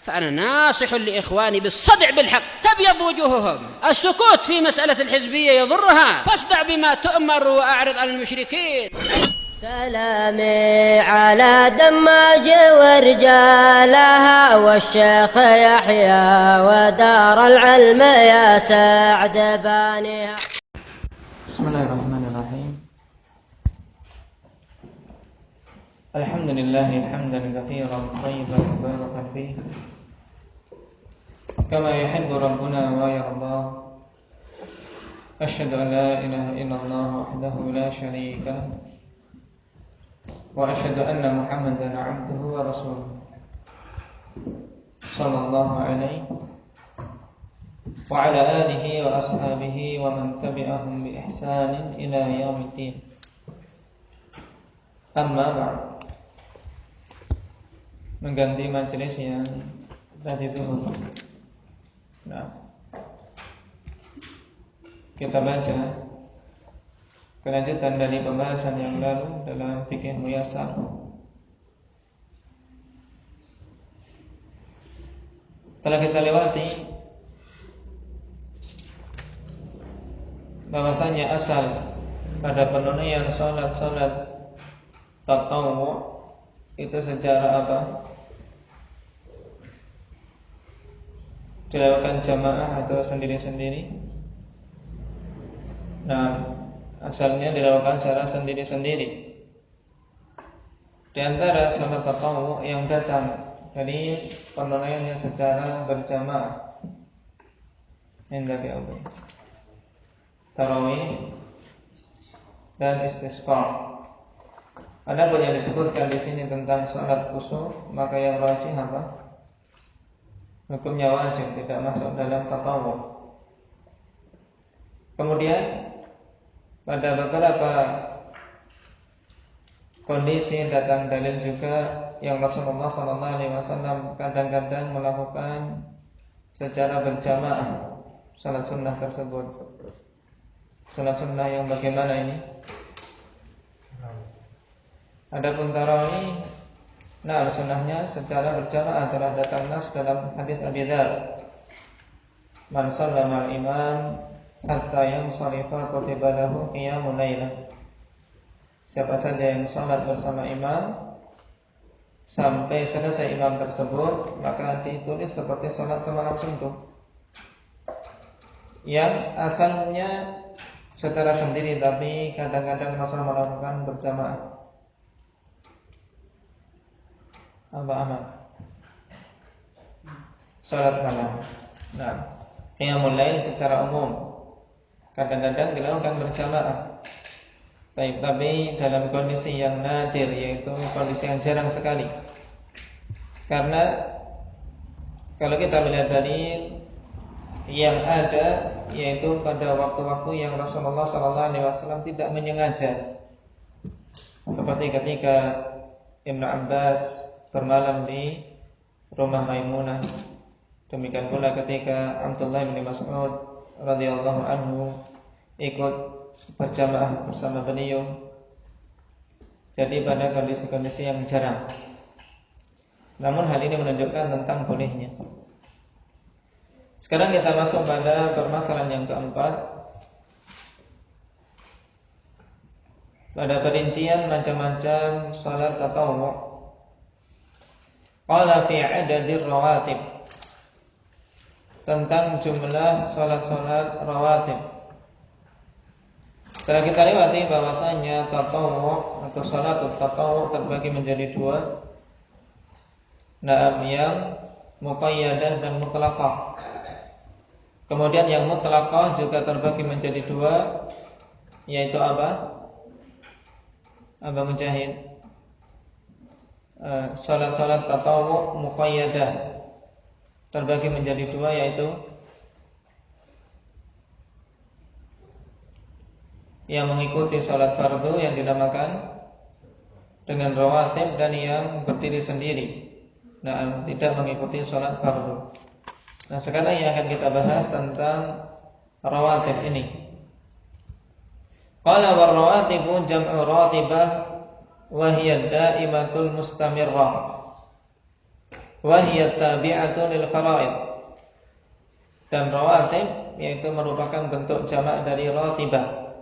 فأنا ناصح لإخواني بالصدع بالحق تبيض وجوههم. السكوت في مسألة الحزبية يضرها، فاصدع بما تؤمر وأعرض عن المشركين. سلامي على دماج ورجالها والشيخ يحيى ودار العلم يا سعد بانيها. بسم الله الرحمن الرحيم. الحمد لله حمدا كثيرا طيبا مباركا فيه كما يحب ربنا ويرضى. أشهد أن لا إله إلا الله وحده لا شريك له وأشهد أن محمدا عبده ورسوله صلى الله عليه وعلى آله وأصحابه ومن تبعهم بإحسان إلى يوم الدين. Amma ba'd. Mengganti majelis yang tadi dulu. Nah, kita baca kelanjutan dari pembahasan yang lalu dalam fikih muyassar. Telah kita lewati bahwasanya asal pada penunaian salat tatawwu itu secara apa? Dilakukan jamaah atau sendiri-sendiri. Nah, asalnya dilakukan secara sendiri-sendiri. Di antara salat tatawwu yang datang dari penunaiannya secara berjamaah, hendak Allah, tarawih dan istisqa. Adapun yang disebutkan di sini tentang salat kusuf, maka yang rajih apa? Hukumnya wajib, tidak masuk dalam tatawwu. Kemudian pada beberapa kondisi datang dalil juga yang Rasulullah SAW kadang-kadang melakukan secara berjamaah salat sunnah tersebut. Salat sunnah yang bagaimana ini? Adapun tarawih, nah sunnahnya secara berjamaah telah datang nas dalam hadis Abi Dzar. Man shallama al-imam hatta yansarifa kutiba lahu qiyamul lailah. Siapa saja yang salat bersama imam sampai selesai imam tersebut, maka ditulis seperti salat semalam suntuk. Yang asalnya secara sendiri tapi kadang-kadang Rasul melakukan berjamaah. Amal salat malam. Nah, qiyamul lail secara umum kadang-kadang dilakukan berjamaah. Tapi dalam kondisi yang nadir, yaitu kondisi yang jarang sekali. Karena kalau kita melihat dari yang ada, yaitu pada waktu-waktu yang Rasulullah SAW tidak menyengaja, seperti ketika Ibnu Abbas bermalam di rumah Maimunah. Demikian pula ketika Abdullah bin Mas'ud radhiyallahu anhu ikut berjamaah bersama beliau. Jadi pada kondisi-kondisi yang jarang. Namun hal ini menunjukkan tentang bolehnya. Sekarang kita masuk pada permasalahan yang keempat, pada perincian macam-macam salat tatawwu. Qala fi adadir rawatib, tentang jumlah salat-salat rawatib. Setelah kita lewati bahwasanya tatawwu atau salatut tatawwu terbagi menjadi dua. Nah, yang muqayyadah dan mutlaqah. Kemudian yang mutlaqah juga terbagi menjadi dua, yaitu apa? Aba Mujahid. Salat-salat tatawwu muqayyadah terbagi menjadi dua, yaitu yang mengikuti salat fardu yang dinamakan dengan rawatib, dan yang berdiri sendiri, nah tidak mengikuti salat fardu. Nah, sekarang yang akan kita bahas tentang rawatib ini. Qala war rawatibu jam'u ratibah wa hiya daimatul mustamirrah. wa hiya tabi'atu lil fara'id. Dan rawatib yaitu merupakan bentuk jamak dari ratibah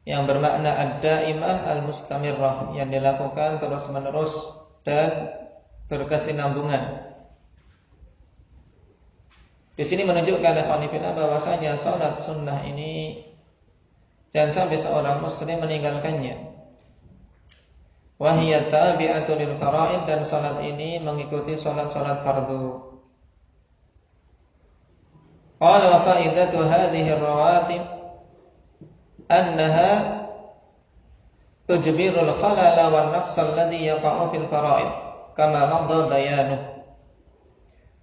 yang bermakna ad-daimah al-mustamirrah, yang dilakukan terus-menerus dan berkesinambungan. Di sini menunjukkan ikhwanifillah bahwasanya salat sunnah ini jangan sampai seorang muslim meninggalkannya. Wa hiya tabi'atu lil fara'id, dan salat ini mengikuti salat-salat fardu. Qala wa fa'idatu hadhihi ar-rawatib annaha tujbirul khalala wan naqs alladhi yaqa'u fil fara'id kama madha bayanuh.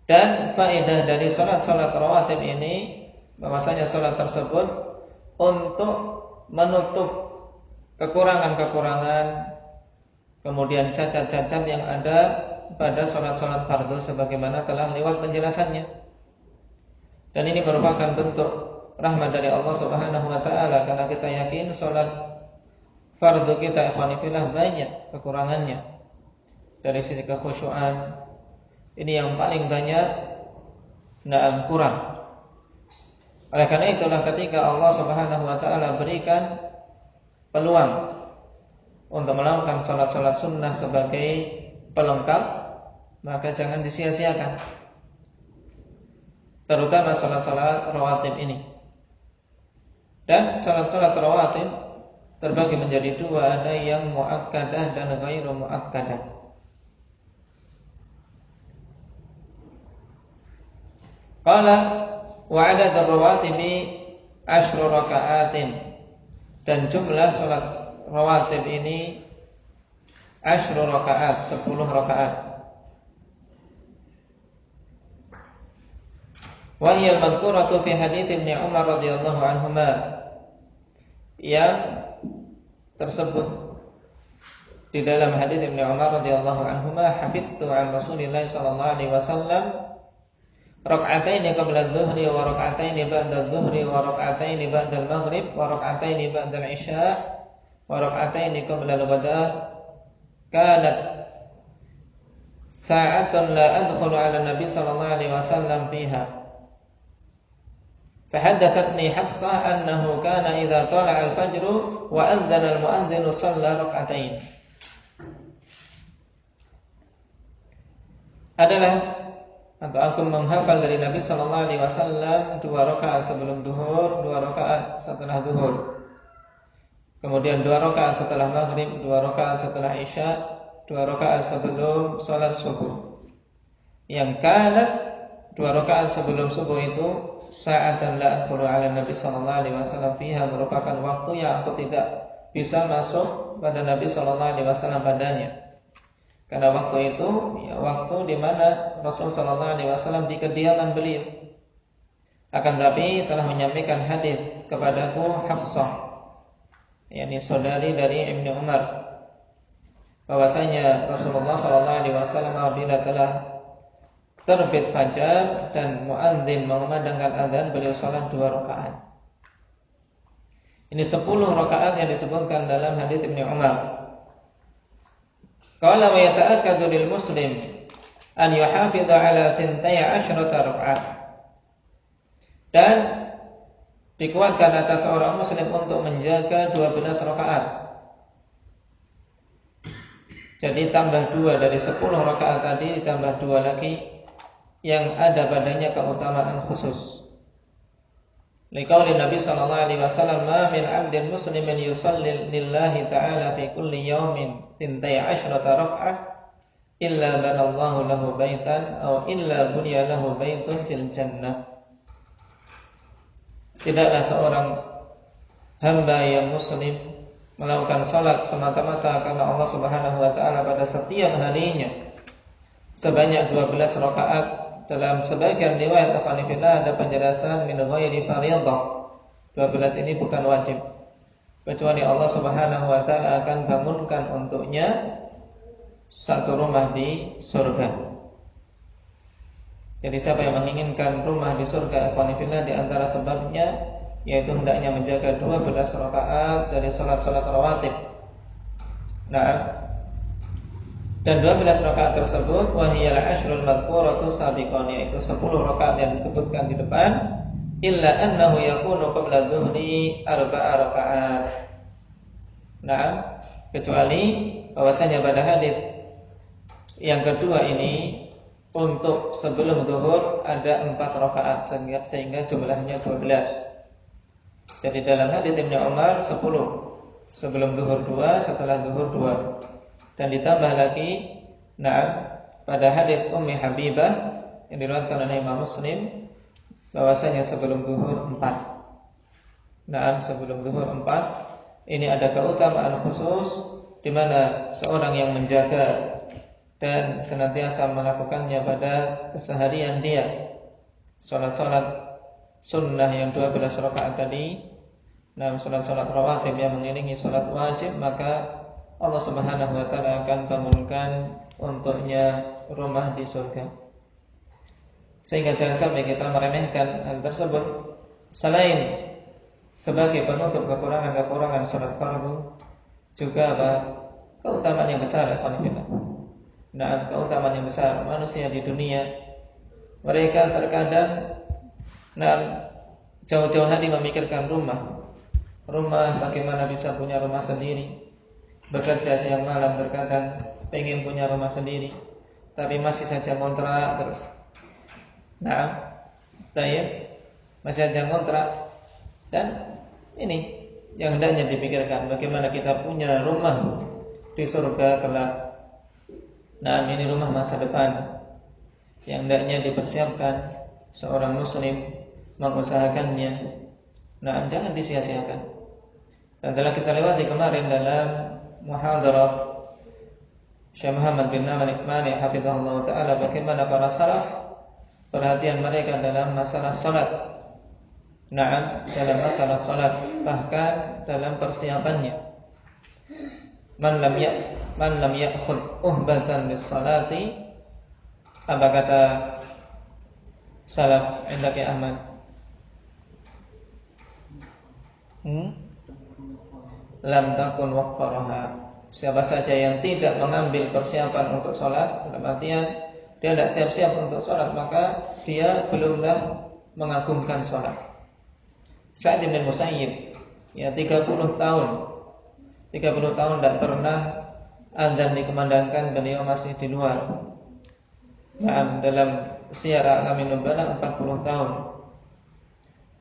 Dan faedah dari salat-salat rawatib ini bahwasanya salat tersebut untuk menutup kekurangan-kekurangan, kemudian cacat-cacat yang ada pada salat-salat fardu sebagaimana telah lewat penjelasannya. Dan ini merupakan bentuk rahmat dari Allah Subhanahu wa taala, karena kita yakin salat fardu kita ikhwanifillah banyak kekurangannya. Dari sisi kekhusyuan, ini yang paling banyak kurang. Oleh karena itulah ketika Allah Subhanahu wa taala berikan peluang untuk melakukan salat-salat sunnah sebagai pelengkap, maka jangan disia-siakan, terutama salat-salat rawatib ini. Dan salat-salat rawatib terbagi menjadi dua, ada yang muakkadah dan ghairu muakkadah. Qala wa 'adad ar-rawatibi 10 raka'atin, dan jumlah salat rawatib ini 10 rakaat, 10 rakaat. Wa hiya al-madhkuratu fi hadits Ibnu Umar radhiyallahu anhuma, yang tersebut di dalam hadits Ibnu Umar radhiyallahu anhuma, hafidtu an Rasulillah sallallahu alaihi wasallam rak'ataini qabla adh-dhuhri wa rak'ataini ba'da adh-dhuhri wa rak'ataini ba'da al-maghrib wa rak'ataini ba'da al-isya wa rak'ataini qabla al-ghada, kanat sa'atun la adkhulu 'ala an-nabi sallallahu alaihi wasallam fiha. فحدثتني حفصة أنه كان إذا طلع الفجر وأذن المؤذن صلى ركعتين. Adalah atau aku menghafal dari Nabi sallallahu alaihi wasallam 2 rakaat sebelum zuhur, 2 rakaat setelah zuhur. Kemudian 2 rakaat setelah maghrib, 2 rakaat setelah isya, 2 rakaat sebelum salat subuh. Yang kanat 2 rakaat sebelum subuh itu sa'atan la adkhulu 'ala Nabi sallallahu alaihi wasallam fiha, merupakan waktu yang aku tidak bisa masuk pada Nabi sallallahu alaihi wasallam padanya. Karena waktu itu waktu di mana Rasul sallallahu alaihi wasallam di kediaman beliau. Akan tapi telah menyampaikan hadis kepadaku Hafsah, yakni saudari dari Ibnu Umar, bahwasanya Rasulullah sallallahu alaihi wasallam apabila telah terbit fajar dan muadzin mengumandangkan azan, beliau salat 2 rakaat. Ini 10 rakaat yang disebutkan dalam hadis Ibnu Umar. Qala wa yata'akkadu lil muslim an yuhafidha ala 12 rakaat. Dan dikuatkan atas seorang muslim untuk menjaga 12 rakaat. Jadi tambah 2 dari 10 rakaat tadi, ditambah 2 lagi yang ada padanya keutamaan khusus. Liqauli Nabi sallallahu alaihi wasallam, "Ma min 'abdin muslimin yusalli lillahi ta'ala fi kulli yawmin 12 rak'ah illa banallahu lahu baitan aw illa bunya lahu baitun fil jannah." Tidaklah seorang hamba yang muslim melakukan salat semata-mata karena Allah Subhanahu wa taala pada setiap harinya sebanyak 12 rakaat. Dalam sebagian riwayat afanifillah ada penjelasan min ghairi fardhah. 12 ini bukan wajib, kecuali Allah Subhanahu wa taala akan bangunkan untuknya satu rumah di surga. Jadi siapa yang menginginkan rumah di surga afanifillah, di antara sebabnya yaitu hendaknya menjaga 12 rakaat dari salat-salat rawatib. Nah, Dan 12 rakaat tersebut wahiyal ashrul madhkuratu sabiqan, yaitu 10 rakaat yang disebutkan di depan, illa annahu yakunu qabla dhuhri 4 rakaat. Nah, kecuali bahwasanya pada hadis yang kedua ini untuk sebelum zuhur ada 4 rakaat sehingga jumlahnya 12. Jadi dalam hadis Ibnu Umar 10, sebelum zuhur 2, setelah zuhur 2. Dan ditambah lagi, pada hadis Ummi Habibah yang diriwayatkan oleh Imam Muslim bahwasanya sebelum zuhur 4. Sebelum zuhur 4 ini ada keutamaan khusus di mana seorang yang menjaga dan senantiasa melakukannya pada keseharian dia, salat-salat sunnah yang 12 rakaat tadi, salat-salat rawatib yang mengiringi salat wajib, maka Allah Subhanahu wa taala akan bangunkan untuknya rumah di surga. Sehingga jangan sampai kita meremehkan hal tersebut. Selain sebagai penutup kekurangan-kekurangan salat fardu, juga keutamaan yang besar, keutamaan yang besar. Manusia di dunia mereka terkadang jauh-jauh hari memikirkan rumah, bagaimana bisa punya rumah sendiri. Bekerja siang malam terkadang pengen punya rumah sendiri, tapi masih saja kontrak terus. Masih saja kontrak. Dan ini yang hendaknya dipikirkan, bagaimana kita punya rumah di surga kelak. Ini rumah masa depan yang hendaknya dipersiapkan seorang muslim mengusahakannya. Jangan disia-siakan. Dan telah kita lewati kemarin dalam muhadarah Syekh Muhammad bin Naman Iqmani hafizahullah ta'ala, bagaimana para salaf perhatian mereka dalam masalah salat. Dalam masalah salat, bahkan dalam persiapannya. Man lam ya'khud uhbatan lis-salati, apa kata salaf indaki Ahmad? Lam takun waqfaraha. Siapa saja yang tidak mengambil persiapan untuk sholat, dalam artian dia tidak siap-siap untuk sholat, maka dia belumlah mengagungkan sholat. Sa'id bin Musayyib 30 tahun tidak pernah azan dikumandangkan, beliau masih di luar. Dalam Syiar A'lamin Nubala 40 tahun.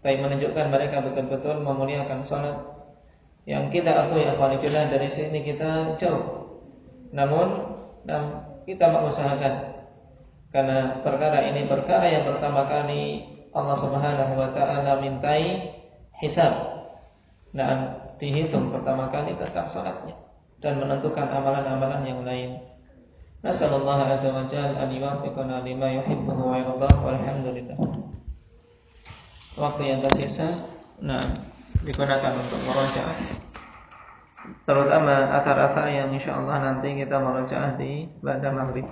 Tapi menunjukkan mereka betul-betul memuliakan sholat. Yang kita akui akhwanillah, dari sini kita jauh. Namun kita mengusahakan, karena perkara ini perkara yang pertama kali Allah Subhanahu wa taala mintai hisab. Dihitung pertama kali tentang salatnya dan menentukan amalan-amalan yang lain. Nasallallahu azza wa jalla an yuwaffiqana lima yuhibbu wa yardah, walhamdulillah. Waktu yang tersisa digunakan untuk murajaah, terutama athar-athar yang insyaallah nanti kita murajaah di ba'da maghrib.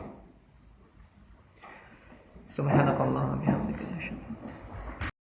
Subhanakallahumma wa bihamdika, asyhadu